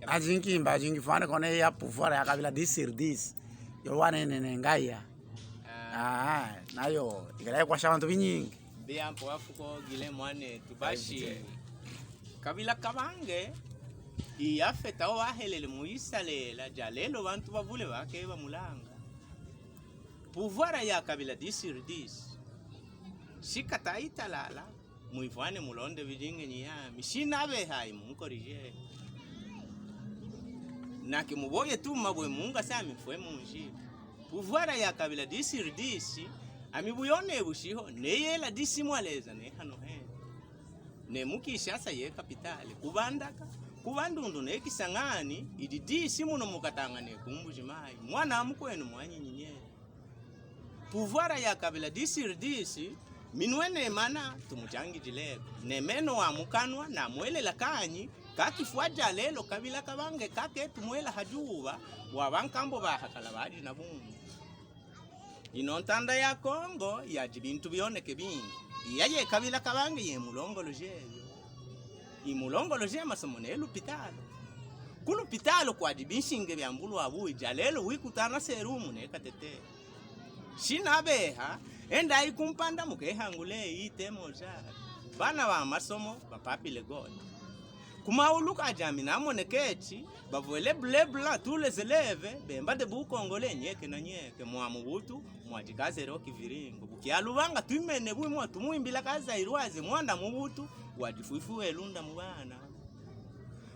ajinkimba ajinkifane kone ya pouvoir ya kabila disir yo wane ngaya nayo igala kwa shabantu binyingi biampo afuko gile mwane tubashi kabila kabange iyafeta wahelele muisalela jalelo bantu bavule bake bamulanga pouvoir ya kabila disir shikata italala muivane mulonde bijinge nyami shinabe hai munkorije nake muboye tu mabwe munga sami fwe munji pouvoir ya kabila disir amibuyone bushiho neyela disimwaleza ne hano he ne mukishasa ye kapitali kubandaka kubandundu ne kisangani ididisi muno mukatangane kumbuji mai mwana amukwenu mwanyinyinyere pouvoir ya kabila disir minwene mana tumujangi jileko nemeno wa mukanwa na mwelela kanyi kakifuaja lelo kabila kabange kake tumwela hajuba wabankambo bahakala baji na bungu inontanda ya Kongo yaji bintu bioneke bingi iyaye kabila kabange ye mulongoloje imulongoloje masomone lupitalo kulupitalo kwa dibinshinge byambulu abuyi jalelo wikutana serumu ne katete shinabeha enda ikumpanda mukehangule itemoja bana ba masomo bapapile god kumauluka jami namonekechi bavwele blebla tous élèves bemba de bukongole nyeke na nyeke mwamubutu mwajikazero kiviringo bukyalubanga twimene bwimwe tumuimbila kaza irwaze mwanda mubutu wajifuifu elunda mubana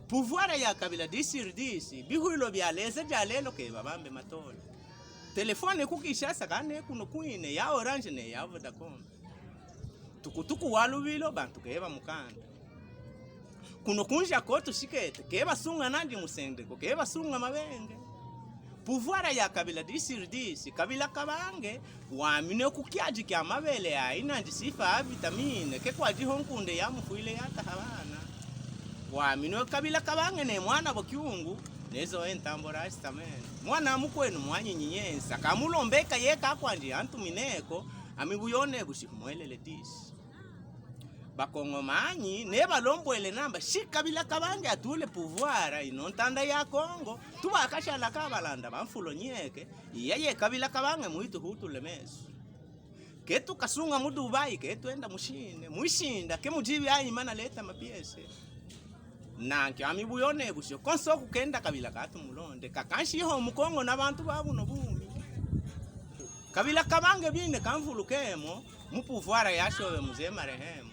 pouvoir ya kabila disir bihuilo byaleze jalelo ke babambe matola telefone kukishasa kane kuno kuine ya Orange ne ya Vodacom tukutuku walubilo bantu keba mukanda kuno kunja koto shikete keba sunga nandi musendeko keba sunga mabenge pouvoir ya kabila disir kabila kabange wamine kukyaji kya mabele ya inandi sifa vitamine ke kwa jihonkunde ya mufuile yata habana wamine kabila kabange ne mwana bokyungu nezo entambora stamen mwana mukwenu mwanyinyensa kamulombeka yeka kwandi antumineko amibuyone bushimwelele disi bakongomanyi ne balombwele namba shikabila kabange atule pouvoir inontanda ya Kongo tubakashala kabalanda bamfulo nyeke iyaye kabila kabange muitu hutule mesu ketu kasunga mu Dubai ketu enda mushine muishinda ke mujibi ayi mana leta mapiese nanke amibuyone busho konso kukenda kabila katu mulonde kakanshi ho mukongo nabantu babuno bumi kabila kabange bine kamvulukemo mu pouvoir yashowe muzee marehemu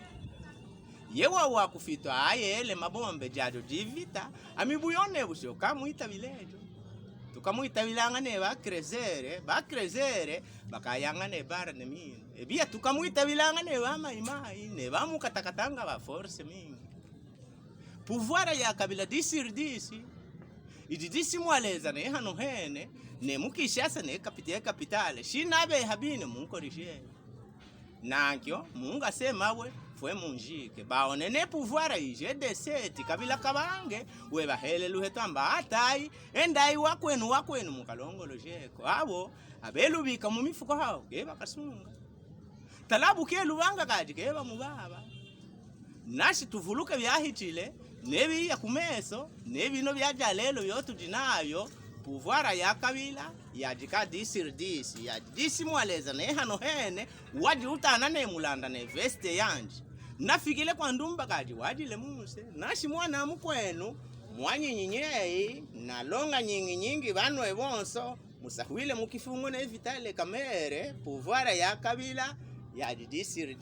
yewa wakufitwa ayele mabombe jajo jivita amibuyone busho kamuita bilejo tukamuita bilangane bakrezere bakayangane bara ne mino ebia tukamuita bilangane bamaimai ne bamukatakatanga ba force mingi pouvoir ya kabila disir ididisi mwaleza ne hano hene ne mukishasa ne kapitale shinabe habine munkorije nankyo munga semawe fwe munjike baone ne pouvoir ije deseti kabila kabange we bahele luhetamba atai endai wakwenu mukalongolojeko abo abelubika mu mifuko hao geba kasunga talabu ke lubanga kaji geba mubaba nashi tuvuluke byahitile nebi ya kumeso nebi no byajalelo byotujinayo pouvoir ya kabila yajika disir yadisi mwaleza ne hano hene waji utana ne mulanda ne veste yanje nafikile kwa ndumba kaji wajile muse nashi mwana mukwenu mwanyinyinyei nalonga nyingi banwe bonso musahwile mukifungo ne vitale kamere pouvoir ya kabila yadisir